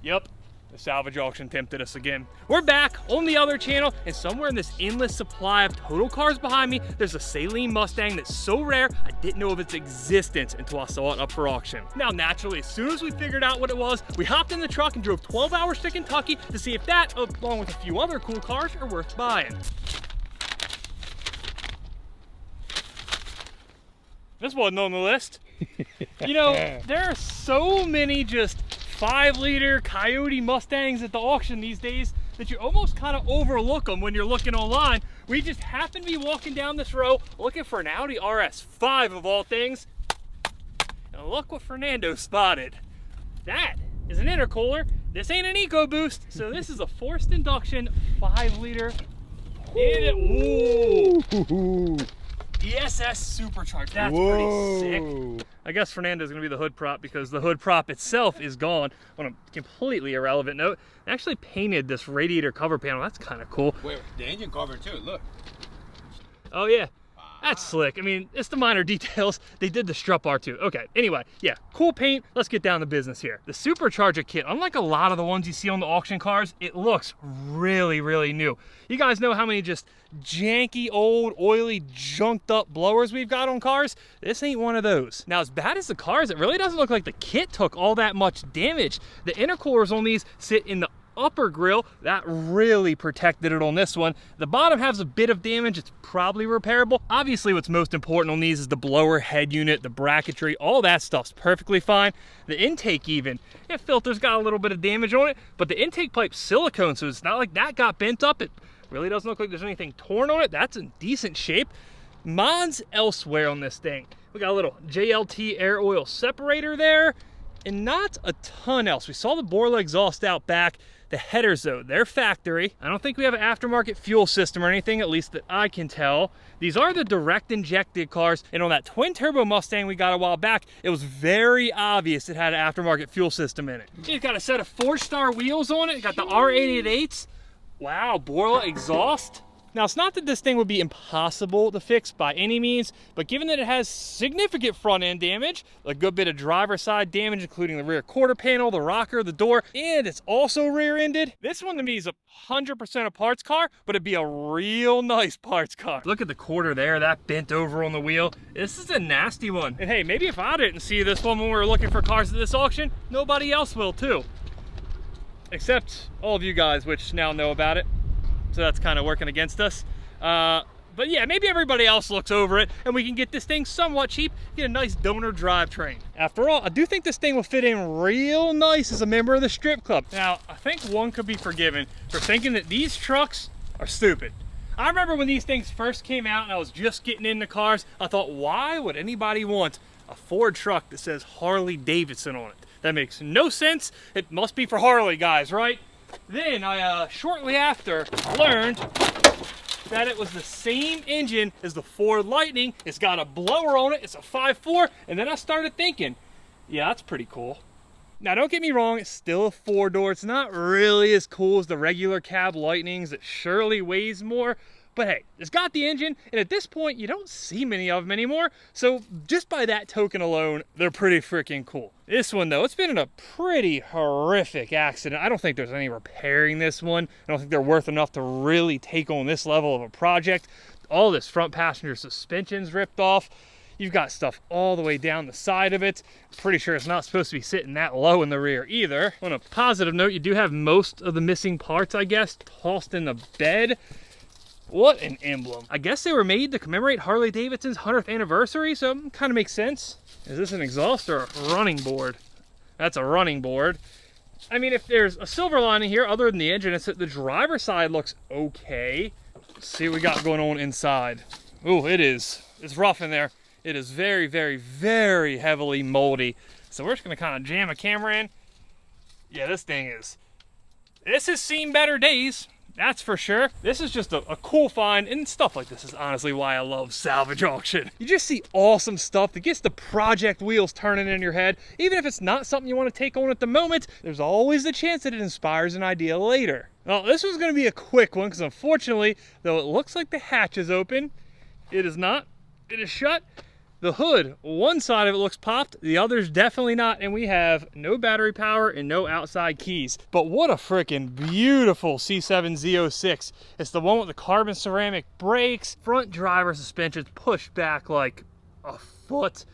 Yep, the salvage auction tempted us again. We're back on the other channel, and somewhere in this endless supply of total cars behind me, there's a Saleen Mustang that's so rare, I didn't know of its existence until I saw it up for auction. Now, naturally, as soon as we figured out what it was, we hopped in the truck and drove 12 hours to Kentucky to see if that, along with a few other cool cars, are worth buying. This wasn't on the list. You know, there are so many just 5-liter Coyote Mustangs at the auction these days that you almost kind of overlook them when you're looking online. We just happened to be walking down this row looking for an Audi RS5 of all things. And look what Fernando spotted. That is an intercooler. This ain't an EcoBoost, so this is a forced induction 5-liter. Ooh. The SS Supercharged. That's pretty sick. I guess Fernando's gonna be the hood prop because the hood prop itself is gone. On a completely irrelevant note, I actually painted this radiator cover panel. That's kind of cool. Wait, the engine cover too, look. Oh yeah, that's slick. I mean, it's the minor details. They did the strut bar too. Okay, anyway, yeah, cool paint. Let's get down to business here. The Supercharger kit, unlike a lot of the ones you see on the auction cars, it looks really, really new. You guys know how many just janky, old, oily, junked up blowers we've got on cars? This ain't one of those. Now, as bad as the cars, it really doesn't look like the kit took all that much damage. The intercoolers on these sit in the upper grill. That really protected it on this one. The bottom has a bit of damage. It's probably repairable. Obviously, what's most important on these is the blower head unit, the bracketry, all that stuff's perfectly fine. The intake even, filter's got a little bit of damage on it, but the intake pipe's silicone, so it's not like that got bent up. It really doesn't look like there's anything torn on it. That's in decent shape. Mods elsewhere on this thing. We got a little JLT air oil separator there, and not a ton else. We saw the Borla exhaust out back. The headers though, they're factory. I don't think we have an aftermarket fuel system or anything, at least that I can tell. These are the direct injected cars, and on that twin turbo Mustang we got a while back, it was very obvious it had an aftermarket fuel system in it. It's got a set of 4-star wheels on it, got the R888s. Wow, Borla exhaust. Now, it's not that this thing would be impossible to fix by any means, but given that it has significant front end damage, a good bit of driver side damage, including the rear quarter panel, the rocker, the door, and it's also rear ended, this one to me is 100% a parts car, but it'd be a real nice parts car. Look at the quarter there, that bent over on the wheel. This is a nasty one. And hey, maybe if I didn't see this one when we were looking for cars at this auction, nobody else will too. Except all of you guys, which now know about it. So that's kind of working against us. But yeah, maybe everybody else looks over it and we can get this thing somewhat cheap, get a nice donor drivetrain. After all, I do think this thing will fit in real nice as a member of the strip club. Now, I think one could be forgiven for thinking that these trucks are stupid. I remember when these things first came out and I was just getting into cars, I thought, why would anybody want a Ford truck that says Harley Davidson on it? That makes no sense. It must be for Harley guys, right? Then I, shortly after, learned that it was the same engine as the Ford Lightning. It's got a blower on it, it's a 5.4, and then I started thinking, yeah, that's pretty cool. Now, don't get me wrong, it's still a 4-door. It's not really as cool as the regular cab Lightnings. It surely weighs more. But hey, it's got the engine, and at this point, you don't see many of them anymore. So just by that token alone, they're pretty freaking cool. This one though, it's been in a pretty horrific accident. I don't think there's any repairing this one. I don't think they're worth enough to really take on this level of a project. All this front passenger suspension's ripped off. You've got stuff all the way down the side of it. Pretty sure it's not supposed to be sitting that low in the rear either. On a positive note, you do have most of the missing parts, I guess, tossed in the bed. What an emblem. I guess they were made to commemorate Harley Davidson's 100th anniversary, so it kind of makes sense. Is this an exhaust or a running board? That's a running board. I mean, if there's a silver lining here other than the engine, it's that the driver's side looks okay. Let's see what we got going on inside. Ooh, it's rough in there. It is very, very, very heavily moldy. So we're just gonna kind of jam a camera in. Yeah, this has seen better days. That's for sure. This is just a cool find, and stuff like this is honestly why I love salvage auction. You just see awesome stuff that gets the project wheels turning in your head. Even if it's not something you want to take on at the moment, there's always the chance that it inspires an idea later. Well, this was going to be a quick one because unfortunately, though it looks like the hatch is open, it is not. It is shut. The hood, one side of it looks popped, the other's definitely not, and we have no battery power and no outside keys. But what a freaking beautiful C7 Z06. It's the one with the carbon ceramic brakes, front driver suspension's pushed back like a foot.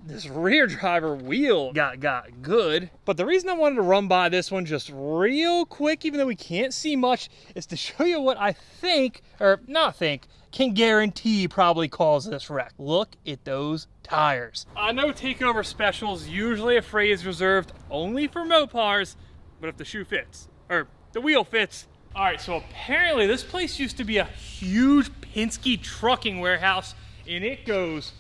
This rear driver wheel got good. But the reason I wanted to run by this one just real quick, even though we can't see much, is to show you what I think, or not think, can guarantee probably caused this wreck. Look at those tires. I know takeover specials usually a phrase reserved only for Mopars, but if the shoe fits, or the wheel fits. All right, so apparently this place used to be a huge Penske trucking warehouse, and it goes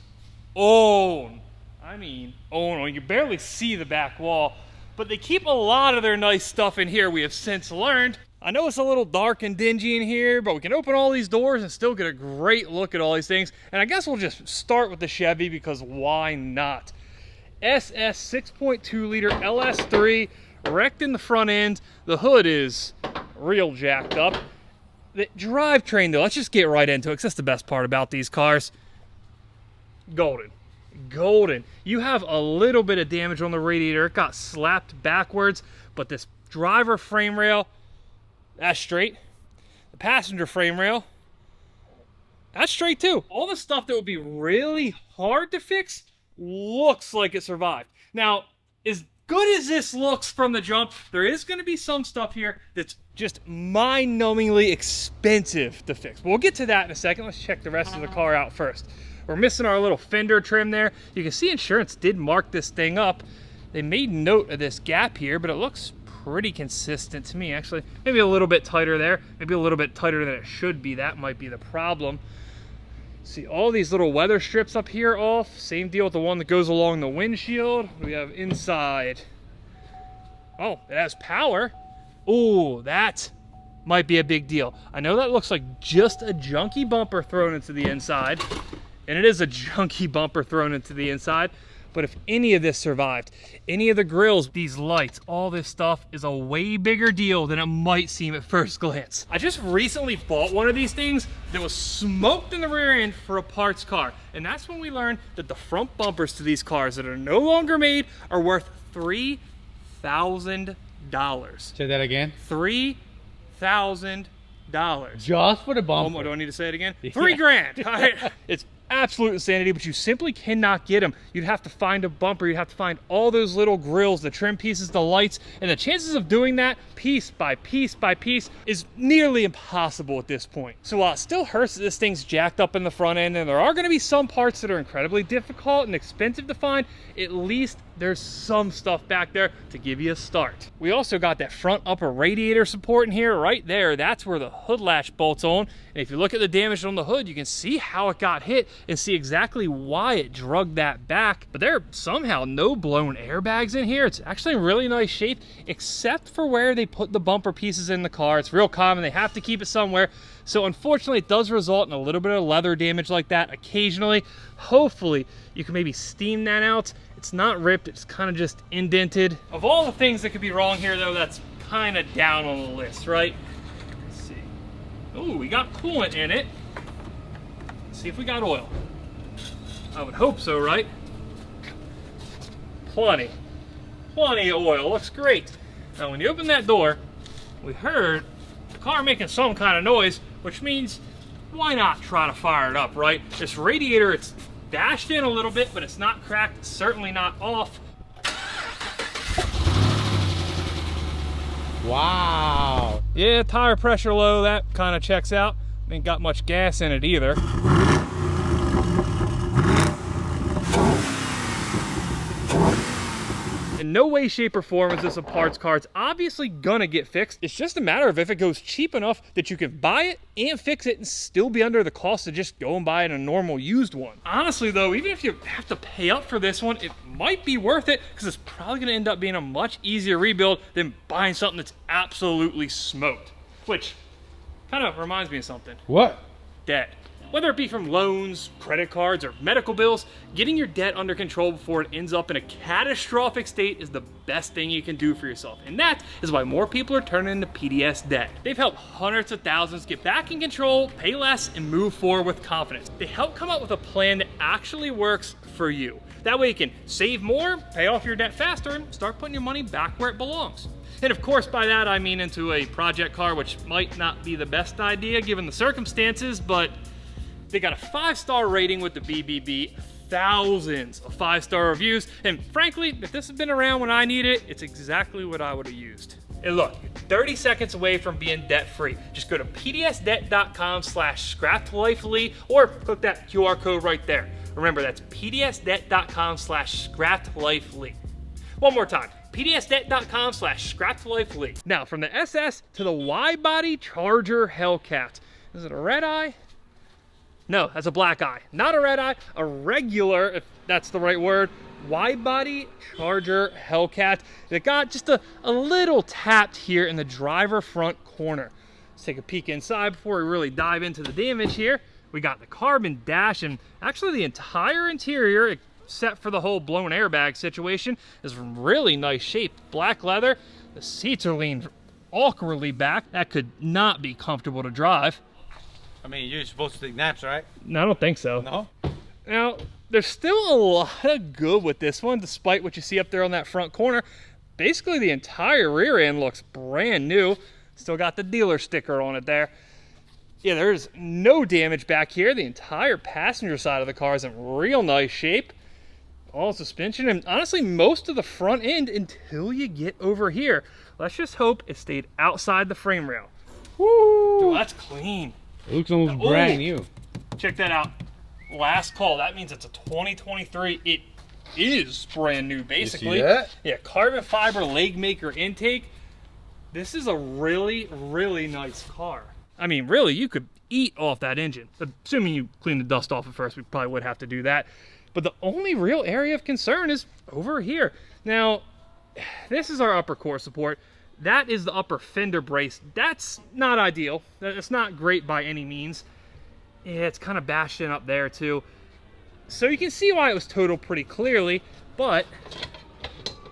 on. I mean, on. You can barely see the back wall, but they keep a lot of their nice stuff in here, we have since learned. I know it's a little dark and dingy in here, but we can open all these doors and still get a great look at all these things. And I guess we'll just start with the Chevy, because why not? SS 6.2 liter LS3, wrecked in the front end. The hood is real jacked up. The drivetrain though, let's just get right into it, because that's the best part about these cars. Golden. Golden. You have a little bit of damage on the radiator. It got slapped backwards, but this driver frame rail, that's straight. The passenger frame rail, that's straight too. All the stuff that would be really hard to fix looks like it survived. Now, as good as this looks from the jump, there is going to be some stuff here that's just mind-numbingly expensive to fix. But we'll get to that in a second. Let's check the rest of the car out first. We're missing our little fender trim there. You can see insurance did mark this thing up. They made note of this gap here, but it looks pretty consistent to me, actually. Maybe a little bit tighter there, maybe a little bit tighter than it should be. That might be the problem. See all these little weather strips up here off. Same deal with the one that goes along the windshield. We have inside. Oh, it has power. Oh, that might be a big deal. I know that looks like just a junky bumper thrown into the inside, and it is a junky bumper thrown into the inside. But if any of this survived, any of the grills, these lights, all this stuff is a way bigger deal than it might seem at first glance. I just recently bought one of these things that was smoked in the rear end for a parts car. And that's when we learned that the front bumpers to these cars that are no longer made are worth $3,000. Say that again. $3,000. Just for the bumper. Oh, do I need to say it again? Yeah. $3,000. All right. It's absolute insanity, but you simply cannot get them. You'd have to find a bumper, you'd have to find all those little grills, the trim pieces, the lights, and the chances of doing that piece by piece by piece is nearly impossible at this point. So while it still hurts that this thing's jacked up in the front end, and there are going to be some parts that are incredibly difficult and expensive to find, at least there's some stuff back there to give you a start. We also got that front upper radiator support in here right there. That's where the hood latch bolts on. And if you look at the damage on the hood, you can see how it got hit and see exactly why it drugged that back. But there are somehow no blown airbags in here. It's actually in really nice shape, except for where they put the bumper pieces in the car. It's real common. They have to keep it somewhere. So unfortunately, it does result in a little bit of leather damage like that occasionally. Hopefully, you can maybe steam that out. It's not ripped, it's kind of just indented. Of all the things that could be wrong here though, that's kind of down on the list, right? Let's see. Oh, we got coolant in it. Let's see if we got oil. I would hope so, right? Plenty of oil, looks great. Now when you open that door, we heard the car making some kind of noise, which means why not try to fire it up, right? This radiator, it's dashed in a little bit, but it's not cracked, it's certainly not off. Wow. Yeah, tire pressure low, that kind of checks out. Ain't got much gas in it either. In no way, shape, or form is this a parts car. It's obviously gonna get fixed. It's just a matter of if it goes cheap enough that you can buy it and fix it and still be under the cost of just go and buy a normal used one. Honestly though, even if you have to pay up for this one, it might be worth it because it's probably gonna end up being a much easier rebuild than buying something that's absolutely smoked. Which kind of reminds me of something. What? Debt. Whether it be from loans, credit cards, or medical bills, getting your debt under control before it ends up in a catastrophic state is the best thing you can do for yourself. And that is why more people are turning to PDS Debt. They've helped hundreds of thousands get back in control, pay less, and move forward with confidence. They help come up with a plan that actually works for you. That way you can save more, pay off your debt faster, and start putting your money back where it belongs. And of course, by that I mean into a project car, which might not be the best idea given the circumstances, but they got a 5-star rating with the BBB, thousands of 5-star reviews, and frankly, if this had been around when I needed it, it's exactly what I would have used. And look, you're 30 seconds away from being debt-free. Just go to pdsdebt.com/scrappedlifely or click that QR code right there. Remember, that's pdsdebt.com/scrappedlifely. One more time, pdsdebt.com/scrappedlifely. Now, from the SS to the Widebody Charger Hellcat. Is it a red eye? No, that's a black eye. Not a red eye, a regular, if that's the right word, Widebody Charger Hellcat that got just a little tapped here in the driver front corner. Let's take a peek inside before we really dive into the damage here. We got the carbon dash, and actually the entire interior, except for the whole blown airbag situation, is in really nice shape. Black leather, the seats are leaned awkwardly back. That could not be comfortable to drive. I mean, you're supposed to take naps, right? No, I don't think so. No? Now, there's still a lot of good with this one, despite what you see up there on that front corner. Basically, the entire rear end looks brand new. Still got the dealer sticker on it there. Yeah, there's no damage back here. The entire passenger side of the car is in real nice shape. All suspension, and honestly, most of the front end until you get over here. Let's just hope it stayed outside the frame rail. Woo! Dude, that's clean. It looks almost brand new. Check that out. Last call. That means it's a 2023. It is brand new, basically. You see that? Yeah, carbon fiber leg maker intake. This is a really, really nice car. I mean, really, you could eat off that engine. Assuming you clean the dust off it first, we probably would have to do that. But the only real area of concern is over here. Now, this is our upper core support. That is the upper fender brace. That's not ideal. That's not great by any means. Yeah, it's kind of bashed in up there too. So you can see why it was totaled pretty clearly, but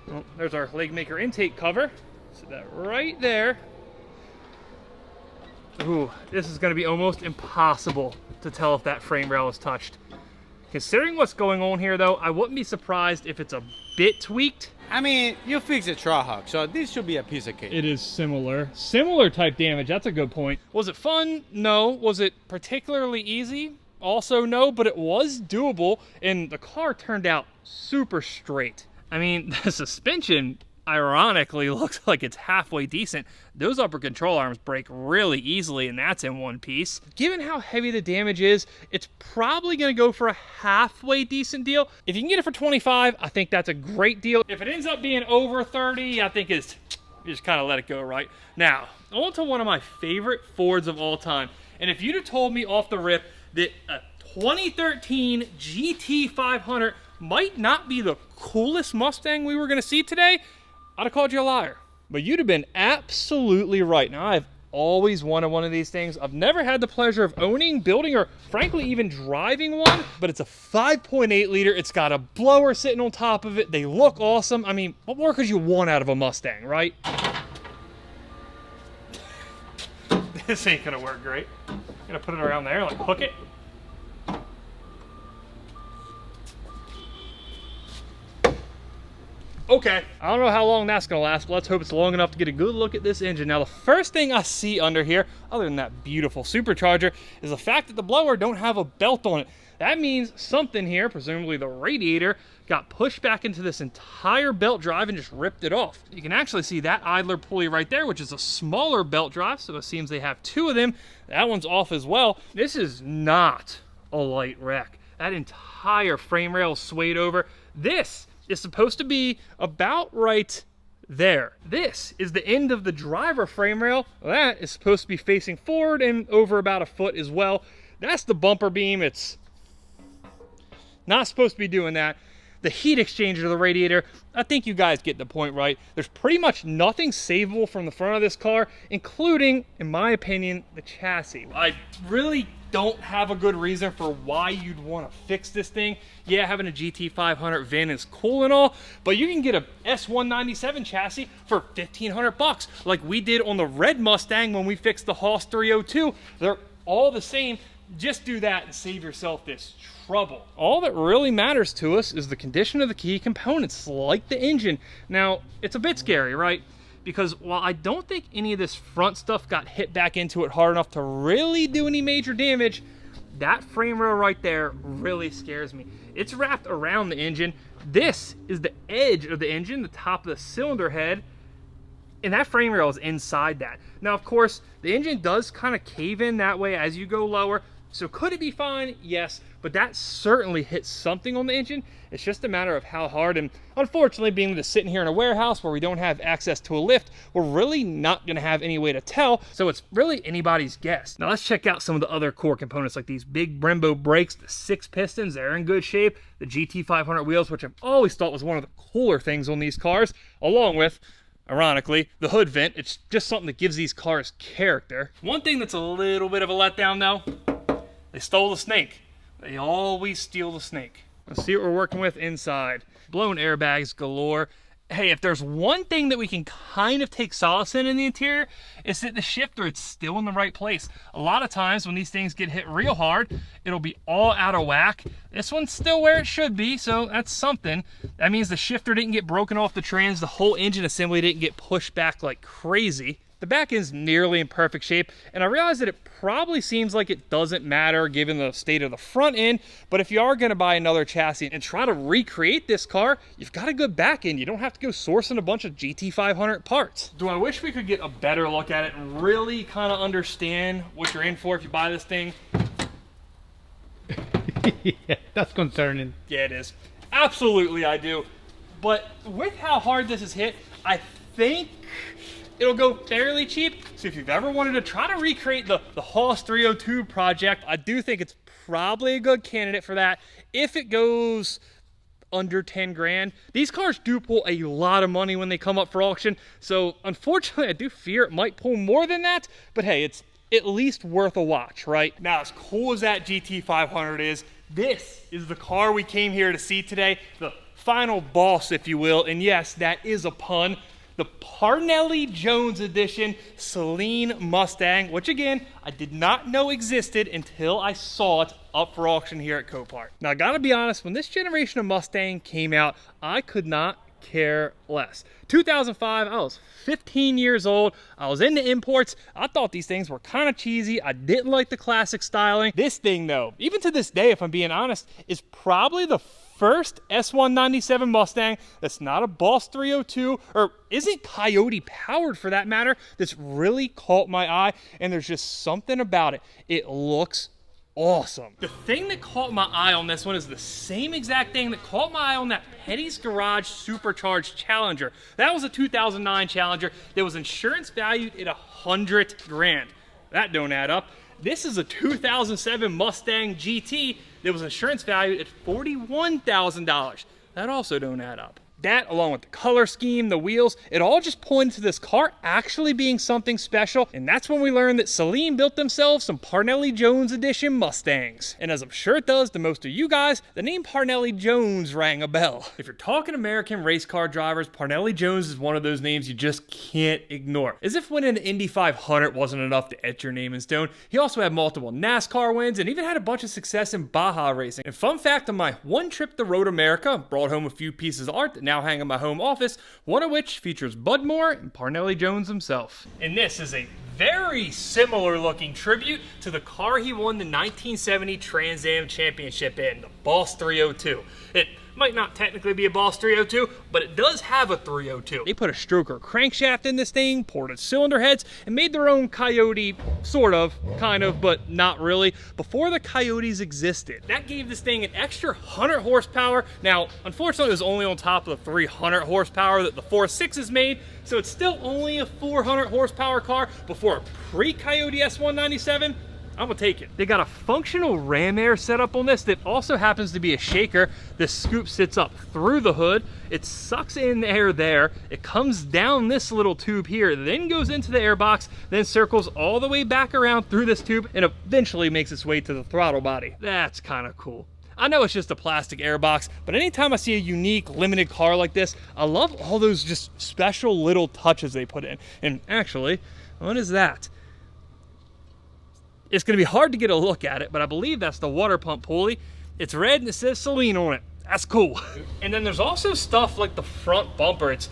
well, there's our leg maker intake cover. So that right there. Ooh, this is gonna be almost impossible to tell if that frame rail is touched. Considering what's going on here though, I wouldn't be surprised if it's a bit tweaked. I mean, you fix a Trahawk, so this should be a piece of cake. It is similar. Similar type damage, that's a good point. Was it fun? No. Was it particularly easy? Also no, but it was doable, and the car turned out super straight. I mean, the suspension ironically looks like it's halfway decent. Those upper control arms break really easily, and that's in one piece. Given how heavy the damage is, it's probably gonna go for a halfway decent deal. If you can get it for 25, I think that's a great deal. If it ends up being over 30, I think you just kind of let it go, right? Now, on to one of my favorite Fords of all time. And if you'd have told me off the rip that a 2013 GT500 might not be the coolest Mustang we were gonna see today, I'd have called you a liar. But you'd have been absolutely right. Now, I've always wanted one of these things. I've never had the pleasure of owning, building, or frankly even driving one, but it's a 5.8 liter. It's got a blower sitting on top of it. They look awesome. I mean, what more could you want out of a Mustang, right? This ain't gonna work great. I'm gonna put it around there, like hook it. Okay, I don't know how long that's gonna last, but let's hope it's long enough to get a good look at this engine. Now, the first thing I see under here, other than that beautiful supercharger, is the fact that the blower don't have a belt on it. That means something here, presumably the radiator, got pushed back into this entire belt drive and just ripped it off. You can actually see that idler pulley right there, which is a smaller belt drive, so it seems they have two of them. That one's off as well. This is not a light wreck. That entire frame rail is swayed over. This is supposed to be about right there. This is the end of the driver frame rail. That is supposed to be facing forward and over about a foot as well. That's the bumper beam. It's not supposed to be doing that. the heat exchanger to the radiator. I think you guys get the point, right? There's pretty much nothing savable from the front of this car, including, in my opinion, the chassis. I really don't have a good reason for why you'd want to fix this thing. Yeah, having a GT500 VIN is cool and all, but you can get a S197 chassis for $1,500, like we did on the red Mustang when we fixed the Haas 302. They're all the same. Just do that and save yourself this trouble. All that really matters to us is the condition of the key components, like the engine. Now, it's a bit scary, right? Because while I don't think any of this front stuff got hit back into it hard enough to really do any major damage, that frame rail right there really scares me. It's wrapped around the engine. This is the edge of the engine, the top of the cylinder head, and that frame rail is inside that. Now, of course, the engine does kind of cave in that way as you go lower. So could it be fine? Yes, but that certainly hits something on the engine. It's just a matter of how hard, and unfortunately, being that sitting here in a warehouse where we don't have access to a lift, we're really not gonna have any way to tell, so it's really anybody's guess. Now let's check out some of the other core components, like these big Brembo brakes, the 6 pistons, they're in good shape, the GT500 wheels, which I've always thought was one of the cooler things on these cars, along with, ironically, the hood vent. It's just something that gives these cars character. One thing that's a little bit of a letdown though, they stole the snake. They always steal the snake. Let's see what we're working with inside. Blown airbags galore. Hey, if there's one thing that we can kind of take solace in the interior, it's that the shifter, it's still in the right place. A lot of times when these things get hit real hard, it'll be all out of whack. This one's still where it should be, so that's something. That means the shifter didn't get broken off the trans, the whole engine assembly didn't get pushed back like crazy. The back end's nearly in perfect shape, and I realize that it probably seems like it doesn't matter given the state of the front end, but if you are gonna buy another chassis and try to recreate this car, you've got a good back end. You don't have to go sourcing a bunch of GT500 parts. Do I wish we could get a better look at it and really kind of understand what you're in for if you buy this thing? Yeah, that's concerning. Yeah, it is. Absolutely I do. But with how hard this is hit, I think it'll go fairly cheap. So if you've ever wanted to try to recreate the Haas 302 project, I do think it's probably a good candidate for that. If it goes under 10 grand, these cars do pull a lot of money when they come up for auction. So unfortunately, I do fear it might pull more than that, but hey, it's at least worth a watch, right? Now, as cool as that GT500 is, this is the car we came here to see today, the final boss, if you will. And yes, that is a pun. The Parnelli Jones edition Saleen Mustang, which again, I did not know existed until I saw it up for auction here at Copart. Now, I gotta be honest, when this generation of Mustang came out, I could not care less. 2005, I was 15 years old. I was into imports. I thought these things were kind of cheesy. I didn't like the classic styling. This thing though, even to this day, if I'm being honest, is probably the first S197 Mustang that's not a Boss 302 or isn't Coyote powered for that matter, that's really caught my eye, and there's just something about it. It looks awesome. The thing that caught my eye on this one is the same exact thing that caught my eye on that Petty's Garage Supercharged Challenger. That was a 2009 Challenger that was insurance valued at 100 grand. That don't add up. This is a 2007 Mustang GT that was insurance valued at $41,000. That also don't add up. That, along with the color scheme, the wheels, it all just pointed to this car actually being something special, and that's when we learned that Saleen built themselves some Parnelli Jones edition Mustangs. And as I'm sure it does to most of you guys, the name Parnelli Jones rang a bell. If you're talking American race car drivers, Parnelli Jones is one of those names you just can't ignore. As if winning the Indy 500 wasn't enough to etch your name in stone, he also had multiple NASCAR wins and even had a bunch of success in Baja racing. And fun fact, on my one trip to Road America, brought home a few pieces of art that now hang in my home office, one of which features Bud Moore and Parnelli Jones himself. And this is a very similar looking tribute to the car he won the 1970 Trans Am Championship in, the Boss 302. It might not technically be a Boss 302, but it does have a 302. They put a stroker crankshaft in this thing, ported cylinder heads, and made their own Coyote, sort of, kind of, but not really, before the Coyotes existed. That gave this thing an extra 100 horsepower. Now, unfortunately, it was only on top of the 300 horsepower that the 4.6s made, so it's still only a 400 horsepower car. Before a pre-Coyote S197, I'm gonna take it. They got a functional ram air setup on this that also happens to be a shaker. This scoop sits up through the hood. It sucks in air there. It comes down this little tube here, then goes into the air box, then circles all the way back around through this tube and eventually makes its way to the throttle body. That's kind of cool. I know it's just a plastic air box, but anytime I see a unique limited car like this, I love all those just special little touches they put in. And actually, what is that? It's gonna be hard to get a look at it, but I believe that's the water pump pulley. It's red and it says Saleen on it. That's cool. And then there's also stuff like the front bumper. It's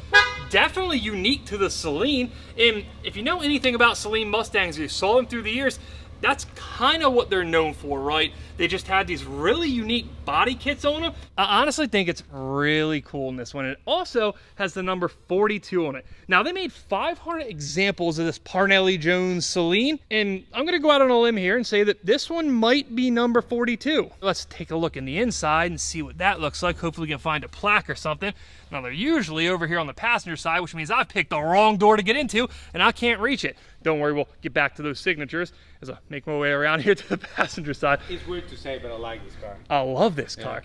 definitely unique to the Saleen. And if you know anything about Saleen Mustangs, you saw them through the years, that's kind of what they're known for, right? They just had these really unique body kits on them. I honestly think it's really cool in this one. It also has the number 42 on it. Now, they made 500 examples of this Parnelli Jones Saleen, and I'm gonna go out on a limb here and say that this one might be number 42. Let's take a look in the inside and see what that looks like. Hopefully we can find a plaque or something. Now, they're usually over here on the passenger side, which means I've picked the wrong door to get into, and I can't reach it. Don't worry, we'll get back to those signatures as I make my way around here to the passenger side. It's weird to say, but I like this car. I love this car.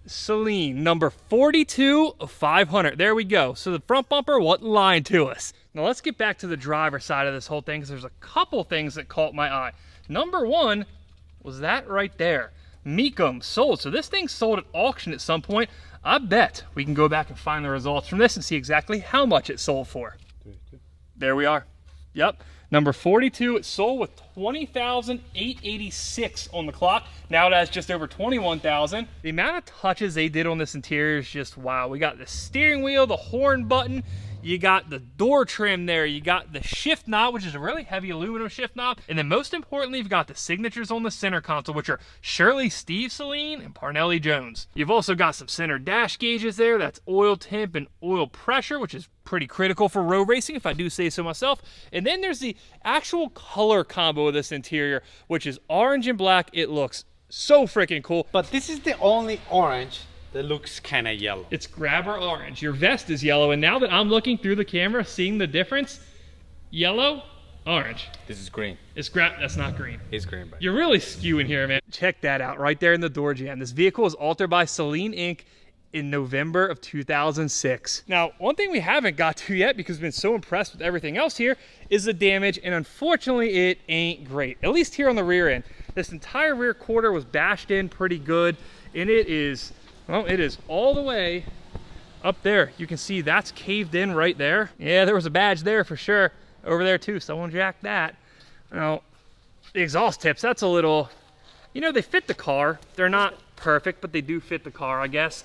Saleen, number 42 of 500. There we go. So the front bumper wasn't lying to us. Now let's get back to the driver's side of this whole thing, because there's a couple things that caught my eye. Number one was that right there. Mecum sold. So this thing sold at auction at some point. I bet we can go back and find the results from this and see exactly how much it sold for. There we are. Yep. Number 42, it sold with 20,886 on the clock. Now it has just over 21,000. The amount of touches they did on this interior is just wow. We got the steering wheel, the horn button, you got the door trim there, you got the shift knob, which is a really heavy aluminum shift knob, and then most importantly, you've got the signatures on the center console, which are Shirley Steve Saleen and Parnelli Jones. You've also got some center dash gauges there. That's oil temp and oil pressure, which is pretty critical for road racing, if I do say so myself. And then there's the actual color combo of this interior, which is orange and black. It looks so freaking cool. But this is the only orange that looks kind of yellow. It's grabber orange. Your vest is yellow, and now that I'm looking through the camera, seeing the difference, yellow, orange. This is green. That's not green. It's green, but You're really skewing here, man. Check that out right there in the door jamb. This vehicle is altered by Saleen Inc. in November of 2006. Now, one thing we haven't got to yet, because we've been so impressed with everything else here, is the damage, and unfortunately, it ain't great. At least here on the rear end. This entire rear quarter was bashed in pretty good, and it is, well, it is all the way up there. You can see that's caved in right there. Yeah, there was a badge there for sure. Over there too, someone jacked that. Now, the exhaust tips, that's a little, you know, they fit the car. They're not perfect, but they do fit the car, I guess.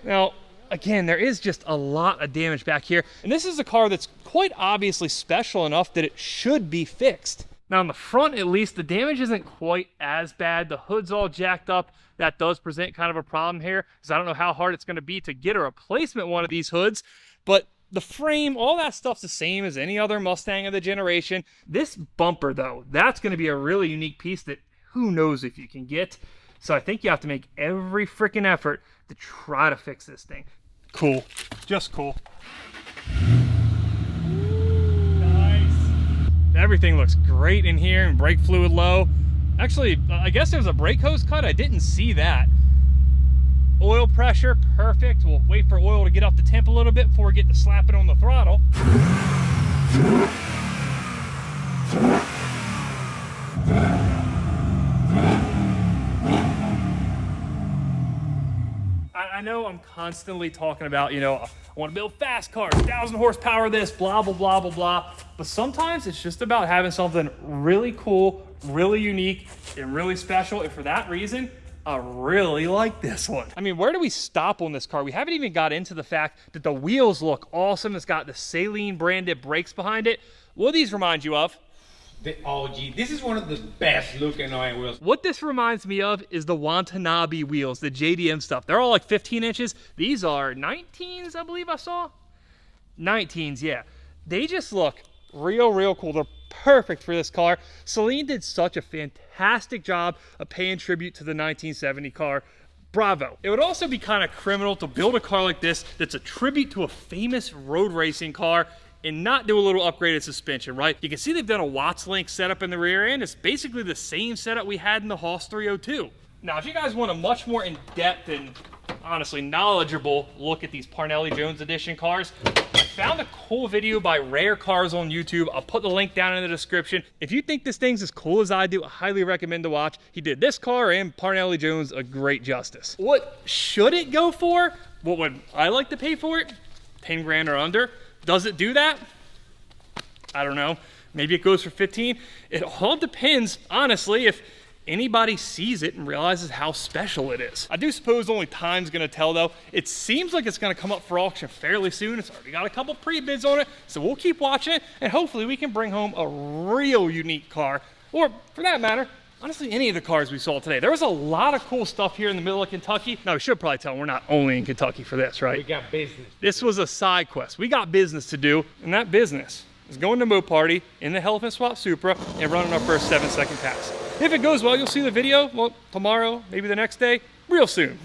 Now, again, there is just a lot of damage back here. And this is a car that's quite obviously special enough that it should be fixed. Now, on the front, at least, the damage isn't quite as bad. The hood's all jacked up. That does present kind of a problem here, because I don't know how hard it's going to be to get a replacement one of these hoods. But the frame, all that stuff's the same as any other Mustang of the generation. This bumper, though, that's going to be a really unique piece that who knows if you can get. So I think you have to make every freaking effort to try to fix this thing. Cool. Just cool. Nice. Everything looks great in here, and brake fluid low. Actually, I guess there's a brake hose cut. I didn't see that. Oil pressure, perfect. We'll wait for oil to get up the temp a little bit before we get to slap it on the throttle. I know I'm constantly talking about, you know, I want to build fast cars, 1,000 horsepower this, blah, blah, blah, blah, blah. But sometimes it's just about having something really cool, really unique, and really special. And for that reason, I really like this one. I mean, where do we stop on this car? We haven't even got into the fact that the wheels look awesome. It's got the Saleen branded brakes behind it. What do these remind you of? the OG. This is one of the best looking OEM wheels. What this reminds me of is the Watanabe wheels, the JDM stuff. They're all like 15 inches. These are 19s, I believe I saw. 19s, yeah. They just look real cool. They're perfect for this car. Saleen did such a fantastic job of paying tribute to the 1970 car. Bravo. It would also be kind of criminal to build a car like this that's a tribute to a famous road racing car and not do a little upgraded suspension, right? You can see they've done a Watts link setup in the rear end. It's basically the same setup we had in the Haas 302. Now, if you guys want a much more in-depth and honestly knowledgeable look at these Parnelli Jones Edition cars, I found a cool video by Rare Cars on YouTube. I'll put the link down in the description. If you think this thing's as cool as I do, I highly recommend to watch. He did this car and Parnelli Jones a great justice. What should it go for? What would I like to pay for it? 10 grand or under. Does it do that? I don't know. Maybe it goes for 15. It all depends, honestly, if anybody sees it and realizes how special it is. I do suppose only time's gonna tell though. It seems like it's gonna come up for auction fairly soon. It's already got a couple pre-bids on it, so we'll keep watching it and hopefully we can bring home a real unique car, or for that matter, honestly, any of the cars we saw today. There was a lot of cool stuff here in the middle of Kentucky. Now, we should probably tell them we're not only in Kentucky for this, right? We got business. This was a side quest. We got business to do, and that business is going to Mo Party in the Elephant Swap Supra and running our first 7-second pass. If it goes well, you'll see the video, well, tomorrow, maybe the next day, real soon.